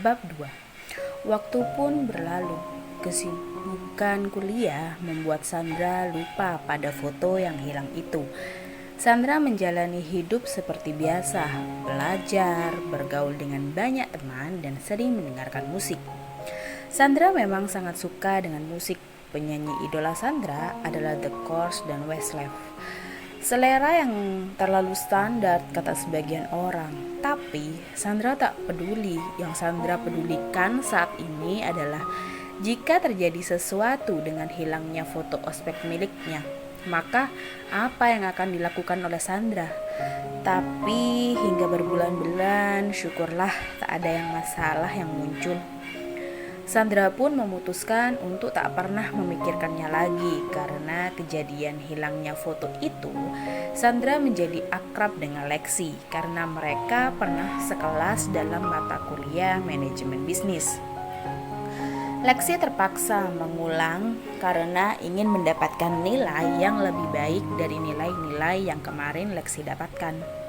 Bab 2. Waktu pun berlalu. Kesibukan kuliah membuat Sandra lupa pada foto yang hilang itu. Sandra menjalani hidup seperti biasa, belajar, bergaul dengan banyak teman, dan sering mendengarkan musik. Sandra memang sangat suka dengan musik. Penyanyi idola Sandra adalah The Course dan Westlife. Selera yang terlalu standar kata sebagian orang. Tapi Sandra tak peduli. Yang Sandra pedulikan saat ini adalah jika terjadi sesuatu dengan hilangnya foto ospek miliknya, maka apa yang akan dilakukan oleh Sandra? Tapi hingga berbulan-bulan, syukurlah tak ada yang masalah yang muncul. Sandra pun memutuskan untuk tak pernah memikirkannya lagi. Karena kejadian hilangnya foto itu, Sandra menjadi akrab dengan Lexi karena mereka pernah sekelas dalam mata kuliah manajemen bisnis. Lexi terpaksa mengulang karena ingin mendapatkan nilai yang lebih baik dari nilai-nilai yang kemarin Lexi dapatkan.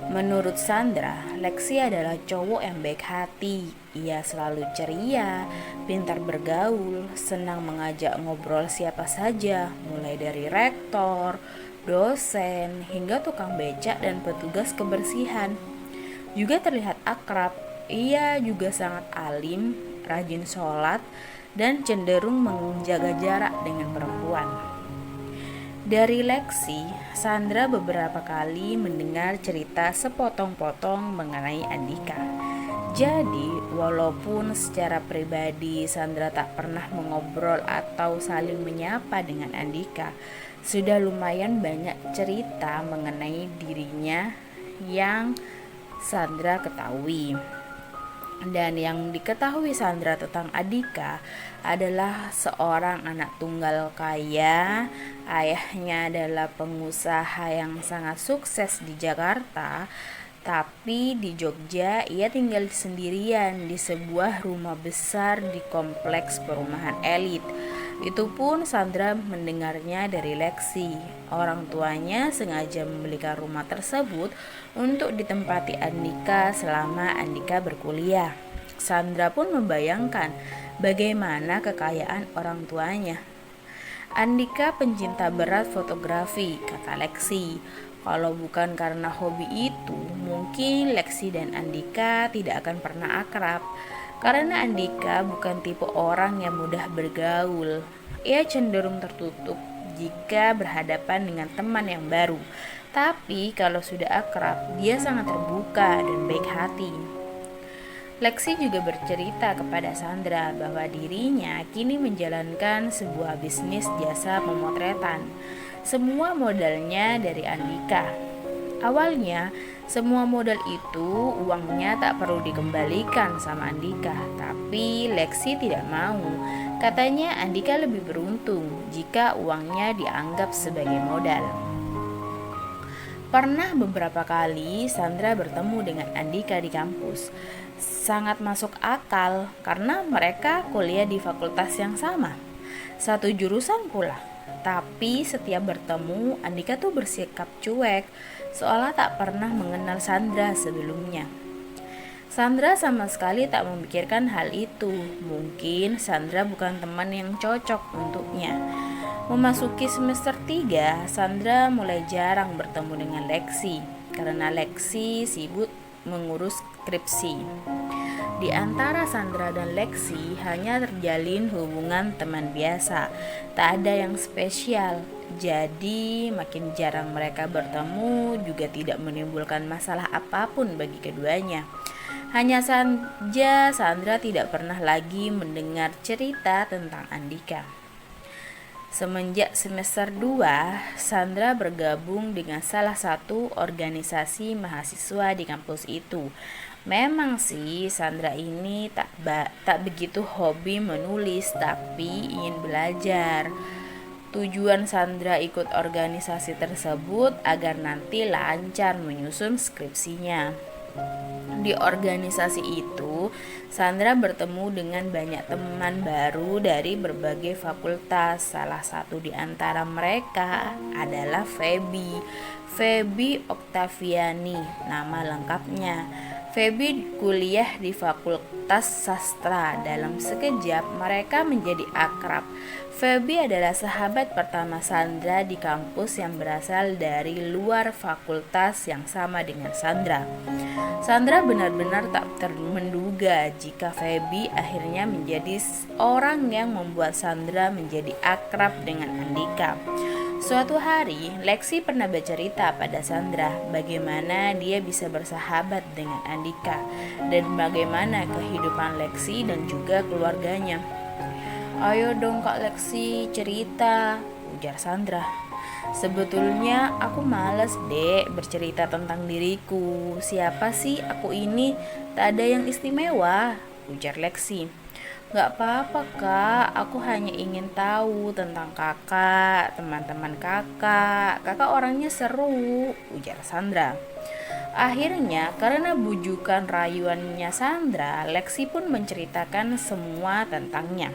Menurut Sandra, Lexi adalah cowok yang baik hati. Ia selalu ceria, pintar bergaul, senang mengajak ngobrol siapa saja, mulai dari rektor, dosen, hingga tukang becak dan petugas kebersihan. Juga terlihat akrab. Ia juga sangat alim, rajin sholat, dan cenderung menjaga jarak dengan perempuan. Dari Lexi, Sandra beberapa kali mendengar cerita sepotong-potong mengenai Andika. Jadi, walaupun secara pribadi Sandra tak pernah mengobrol atau saling menyapa dengan Andika, sudah lumayan banyak cerita mengenai dirinya yang Sandra ketahui. Dan yang diketahui Sandra tentang Andika adalah seorang anak tunggal kaya. Ayahnya adalah pengusaha yang sangat sukses di Jakarta, tapi di Jogja ia tinggal sendirian di sebuah rumah besar di kompleks perumahan elit. Itu pun Sandra mendengarnya dari Lexi. Orang tuanya sengaja membelikan rumah tersebut untuk ditempati Andika selama Andika berkuliah. Sandra pun membayangkan bagaimana kekayaan orang tuanya. Andika pencinta berat fotografi, kata Lexi. Kalau bukan karena hobi itu, mungkin Lexi dan Andika tidak akan pernah akrab. Karena Andika bukan tipe orang yang mudah bergaul. Ia cenderung tertutup jika berhadapan dengan teman yang baru. Tapi kalau sudah akrab, dia sangat terbuka dan baik hati. Lexi juga bercerita kepada Sandra bahwa dirinya kini menjalankan sebuah bisnis jasa pemotretan. Semua modalnya dari Andika. Awalnya, semua modal itu uangnya tak perlu dikembalikan sama Andika, tapi Lexi tidak mau. Katanya Andika lebih beruntung jika uangnya dianggap sebagai modal. Pernah beberapa kali Sandra bertemu dengan Andika di kampus. Sangat masuk akal karena mereka kuliah di fakultas yang sama, satu jurusan pula. Tapi setiap bertemu, Andika tuh bersikap cuek, seolah tak pernah mengenal Sandra sebelumnya. Sandra sama sekali tak memikirkan hal itu. Mungkin Sandra bukan teman yang cocok untuknya. Memasuki semester 3, Sandra mulai jarang bertemu dengan Lexi karena Lexi sibuk mengurus skripsi. Di antara Sandra dan Lexi hanya terjalin hubungan teman biasa, tak ada yang spesial. Jadi makin jarang mereka bertemu juga tidak menimbulkan masalah apapun bagi keduanya. Hanya saja Sandra tidak pernah lagi mendengar cerita tentang Andika. Semenjak semester 2, Sandra bergabung dengan salah satu organisasi mahasiswa di kampus itu. Memang sih Sandra ini tak begitu hobi menulis, tapi ingin belajar. Tujuan Sandra ikut organisasi tersebut agar nanti lancar menyusun skripsinya. Di organisasi itu, Sandra bertemu dengan banyak teman baru dari berbagai fakultas. Salah satu di antara mereka adalah Feby Octaviani, nama lengkapnya. Feby kuliah di Fakultas Sastra. Dalam sekejap mereka menjadi akrab. Feby adalah sahabat pertama Sandra di kampus yang berasal dari luar fakultas yang sama dengan Sandra. Sandra benar-benar tak menduga jika Feby akhirnya menjadi orang yang membuat Sandra menjadi akrab dengan Andika. Suatu hari, Lexi pernah bercerita pada Sandra bagaimana dia bisa bersahabat dengan Andika dan bagaimana kehidupan Lexi dan juga keluarganya. "Ayo dong Kak Lexi, cerita," ujar Sandra. "Sebetulnya aku malas dek bercerita tentang diriku. Siapa sih aku ini? Tak ada yang istimewa," ujar Lexi. "Gak apa-apa kak, aku hanya ingin tahu tentang kakak, teman-teman kakak. Kakak orangnya seru," ujar Sandra. Akhirnya, karena bujukan rayuannya Sandra, Lexi pun menceritakan semua tentangnya.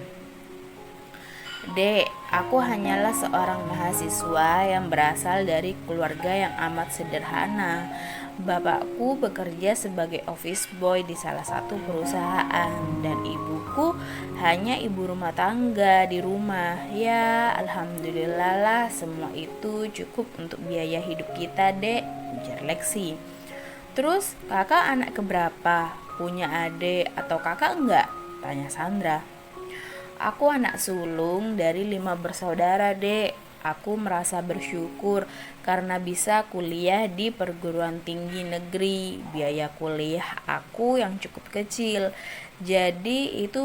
"Dek, aku hanyalah seorang mahasiswa yang berasal dari keluarga yang amat sederhana. Bapakku bekerja sebagai office boy di salah satu perusahaan dan ibuku hanya ibu rumah tangga di rumah. Ya, alhamdulillah lah, semua itu cukup untuk biaya hidup kita, Dek," ujar Lexi. "Terus kakak anak keberapa? Punya adik atau kakak enggak?" tanya Sandra. "Aku anak sulung dari 5 bersaudara, Dek. Aku merasa bersyukur karena bisa kuliah di perguruan tinggi negeri. Biaya kuliah aku yang cukup kecil, jadi itu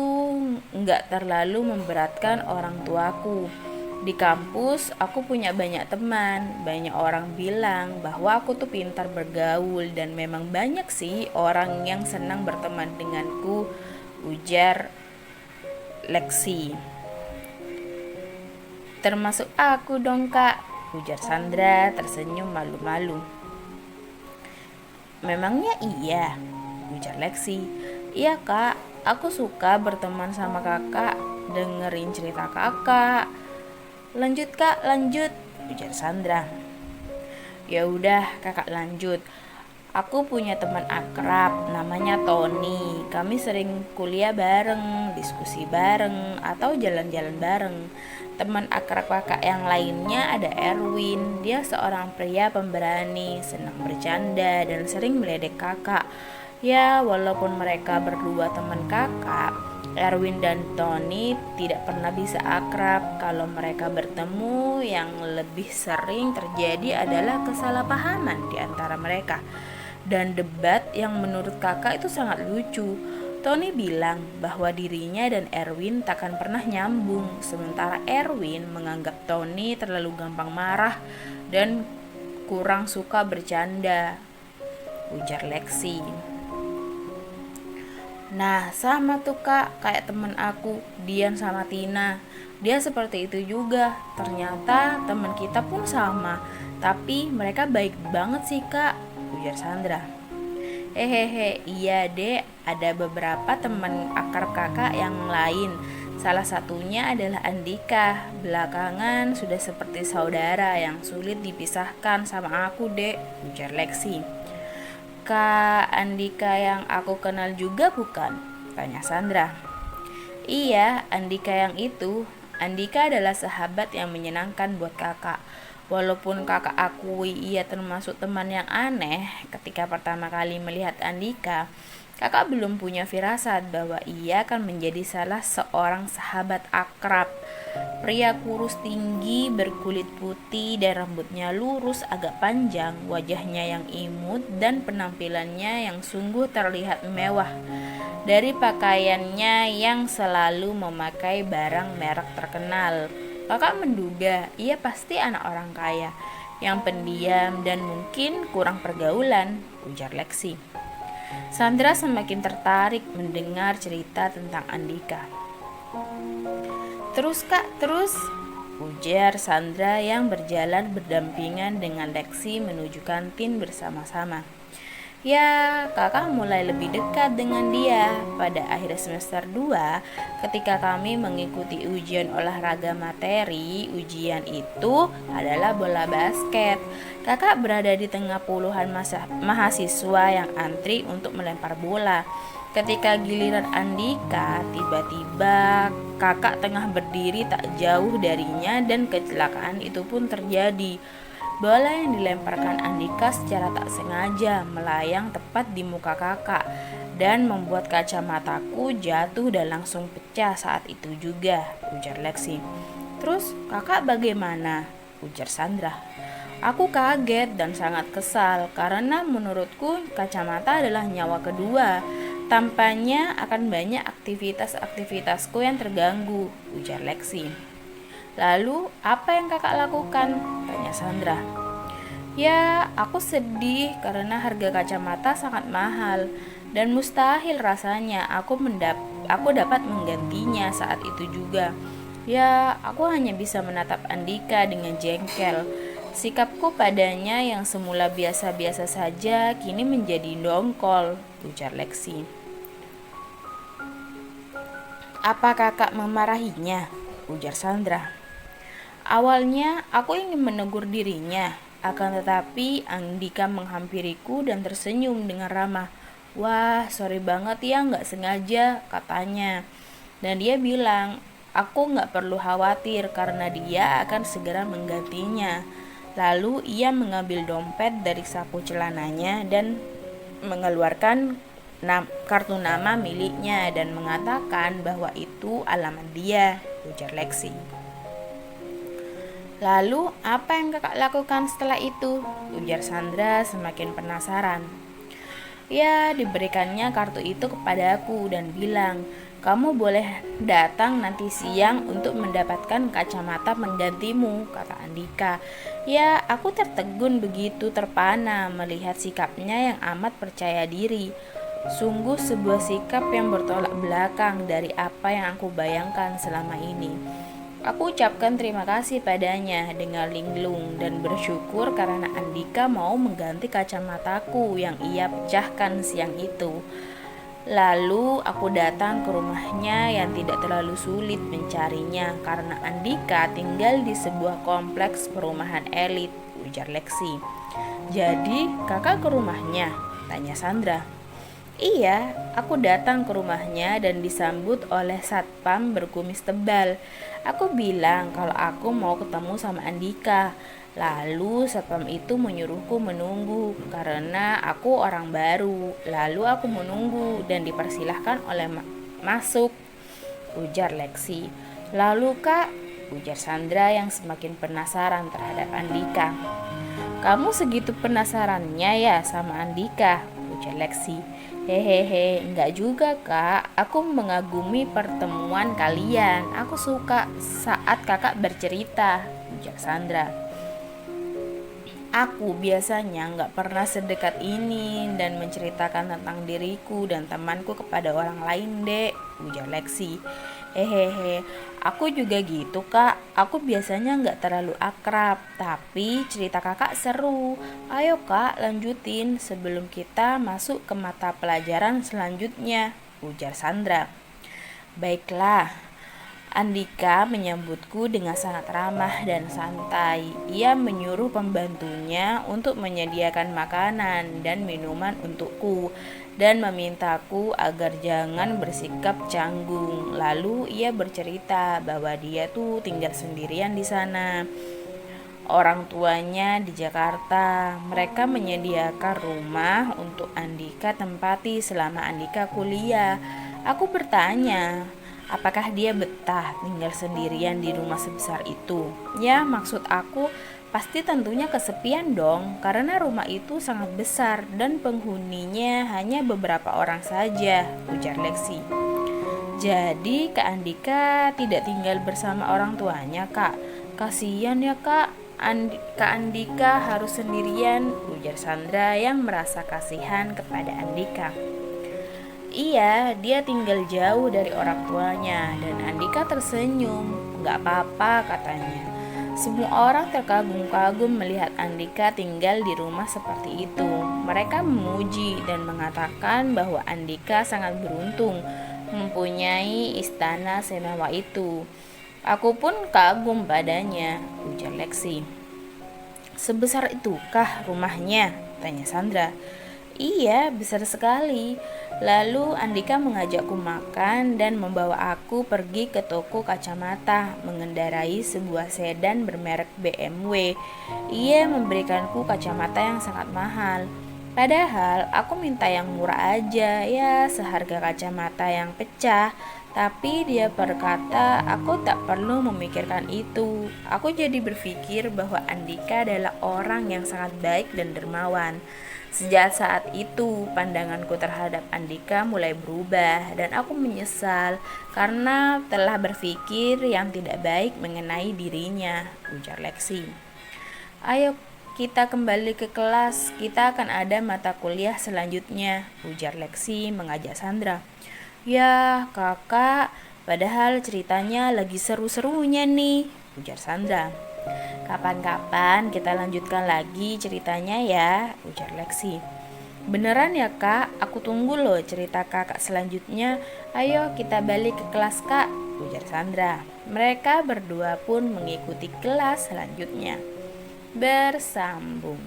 nggak terlalu memberatkan orang tuaku. Di kampus aku punya banyak teman. Banyak orang bilang bahwa aku tuh pintar bergaul dan memang banyak sih orang yang senang berteman denganku," ujar Lexi. "Termasuk aku dong kak," ujar Sandra tersenyum malu-malu. "Memangnya iya?" ujar Lexi. "Iya kak, aku suka berteman sama kakak, dengerin cerita kakak." "Lanjut kak, lanjut," ujar Sandra. "Ya udah kakak lanjut. Aku punya teman akrab namanya Tony. Kami sering kuliah bareng, diskusi bareng, atau jalan-jalan bareng. Teman akrab kakak yang lainnya ada Erwin. Dia seorang pria pemberani, senang bercanda, dan sering meledek kakak. Ya, walaupun mereka berdua teman kakak, Erwin dan Tony tidak pernah bisa akrab. Kalau mereka bertemu, yang lebih sering terjadi adalah kesalahpahaman di antara mereka dan debat yang menurut kakak itu sangat lucu. Tony bilang bahwa dirinya dan Erwin takkan pernah nyambung, sementara Erwin menganggap Tony terlalu gampang marah dan kurang suka bercanda," ujar Lexi. "Nah, sama tuh kak, kayak temen aku, Dian sama Tina. Dia seperti itu juga. Ternyata teman kita pun sama, tapi mereka baik banget sih kak," ujar Sandra. "Hehehe, iya dek, ada beberapa teman akrab kakak yang lain. Salah satunya adalah Andika. Belakangan sudah seperti saudara yang sulit dipisahkan sama aku dek," ujar Lexi. "Kak Andika yang aku kenal juga bukan?" tanya Sandra. "Iya, Andika yang itu. Andika adalah sahabat yang menyenangkan buat kakak. Walaupun kakak akui ia termasuk teman yang aneh ketika pertama kali melihat Andika, kakak belum punya firasat bahwa ia akan menjadi salah seorang sahabat akrab. Pria kurus tinggi, berkulit putih dan rambutnya lurus agak panjang, wajahnya yang imut dan penampilannya yang sungguh terlihat mewah. Dari pakaiannya yang selalu memakai barang merek terkenal, kakak menduga ia pasti anak orang kaya, yang pendiam dan mungkin kurang pergaulan," ujar Lexi. Sandra semakin tertarik mendengar cerita tentang Andika. "Terus kak, terus," ujar Sandra yang berjalan berdampingan dengan Lexi menuju kantin bersama-sama. Ya, kakak mulai lebih dekat dengan dia. Pada akhir semester 2, ketika kami mengikuti ujian olahraga materi, ujian itu adalah bola basket. Kakak berada di tengah puluhan mahasiswa yang antri untuk melempar bola. Ketika giliran Andika, tiba-tiba kakak tengah berdiri tak jauh darinya dan kecelakaan itu pun terjadi. Bola yang dilemparkan Andika secara tak sengaja melayang tepat di muka kakak dan membuat kacamataku jatuh dan langsung pecah saat itu juga, ujar Lexi. Terus kakak bagaimana? Ujar Sandra. Aku kaget dan sangat kesal karena menurutku kacamata adalah nyawa kedua. Tampaknya akan banyak aktivitas-aktivitasku yang terganggu, ujar Lexi. Lalu apa yang kakak lakukan? Tanya Sandra. Ya, aku sedih karena harga kacamata sangat mahal dan mustahil rasanya aku dapat menggantinya saat itu juga. Ya, aku hanya bisa menatap Andika dengan jengkel. Sikapku padanya yang semula biasa-biasa saja kini menjadi dongkol, ujar Lexi. Apa kakak memarahinya? Ujar Sandra. Awalnya aku ingin menegur dirinya, akan tetapi Andika menghampiriku dan tersenyum dengan ramah. Wah, sorry banget ya, nggak sengaja, katanya. Dan dia bilang, aku nggak perlu khawatir karena dia akan segera menggantinya. Lalu ia mengambil dompet dari saku celananya dan mengeluarkan kartu nama miliknya dan mengatakan bahwa itu alamat dia, ujar Lexi. Lalu apa yang kakak lakukan setelah itu? Ujar Sandra semakin penasaran. Ya, diberikannya kartu itu kepadaku dan bilang, kamu boleh datang nanti siang untuk mendapatkan kacamata penggantimu, kata Andika. Ya, aku tertegun begitu terpana melihat sikapnya yang amat percaya diri. Sungguh sebuah sikap yang bertolak belakang dari apa yang aku bayangkan selama ini. Aku ucapkan terima kasih padanya dengan linglung dan bersyukur karena Andika mau mengganti kacamataku yang ia pecahkan siang itu. Lalu aku datang ke rumahnya yang tidak terlalu sulit mencarinya karena Andika tinggal di sebuah kompleks perumahan elit, ujar Lexi. Jadi kakak ke rumahnya? Tanya Sandra. Iya, aku datang ke rumahnya dan disambut oleh satpam berkumis tebal. Aku bilang kalau aku mau ketemu sama Andika. Lalu satpam itu menyuruhku menunggu karena aku orang baru. Lalu aku menunggu dan dipersilahkan oleh masuk, ujar Lexi. Lalu kak, ujar Sandra yang semakin penasaran terhadap Andika. Kamu segitu penasarannya ya sama Andika, ujar Lexi. Hehehe, enggak juga kak. Aku mengagumi pertemuan kalian. Aku suka saat kakak bercerita, ujar Sandra. Aku biasanya enggak pernah sedekat ini dan menceritakan tentang diriku dan temanku kepada orang lain, dek, ujar Lexi. Hehehe, aku juga gitu kak. Aku biasanya nggak terlalu akrab, tapi cerita kakak seru. Ayo kak, lanjutin sebelum kita masuk ke mata pelajaran selanjutnya, ujar Sandra. Baiklah, Andika menyambutku dengan sangat ramah dan santai. Ia menyuruh pembantunya untuk menyediakan makanan dan minuman untukku dan memintaku agar jangan bersikap canggung. Lalu ia bercerita bahwa dia tuh tinggal sendirian di sana. Orang tuanya di Jakarta. Mereka menyediakan rumah untuk Andika tempati selama Andika kuliah. Aku bertanya, apakah dia betah tinggal sendirian di rumah sebesar itu? Ya, maksud aku pasti tentunya kesepian dong, karena rumah itu sangat besar dan penghuninya hanya beberapa orang saja, ujar Lexi. Jadi Kak Andika tidak tinggal bersama orang tuanya, Kak. Kasihan ya Kak, Kak Andika harus sendirian, ujar Sandra yang merasa kasihan kepada Andika. Iya, dia tinggal jauh dari orang tuanya dan Andika tersenyum. Gak apa-apa katanya. Semua orang terkagum-kagum melihat Andika tinggal di rumah seperti itu. Mereka memuji dan mengatakan bahwa Andika sangat beruntung mempunyai istana semewah itu. Aku pun kagum padanya, ujar Lexi. Sebesar itukah rumahnya? Tanya Sandra. Iya, besar sekali. Lalu Andika mengajakku makan dan membawa aku pergi ke toko kacamata mengendarai sebuah sedan bermerek BMW. Ia memberikanku kacamata yang sangat mahal. Padahal aku minta yang murah aja, ya seharga kacamata yang pecah. Tapi dia berkata aku tak perlu memikirkan itu. Aku jadi berpikir bahwa Andika adalah orang yang sangat baik dan dermawan. Sejak saat itu, pandanganku terhadap Andika mulai berubah dan aku menyesal karena telah berpikir yang tidak baik mengenai dirinya, ujar Lexi. Ayo kita kembali ke kelas, kita akan ada mata kuliah selanjutnya, ujar Lexi mengajak Sandra. Ya kakak, padahal ceritanya lagi seru-serunya nih, ujar Sandra. Kapan-kapan kita lanjutkan lagi ceritanya ya, ujar Lexi. Beneran ya kak, aku tunggu loh cerita kakak selanjutnya. Ayo kita balik ke kelas kak, ujar Sandra. Mereka berdua pun mengikuti kelas selanjutnya. Bersambung.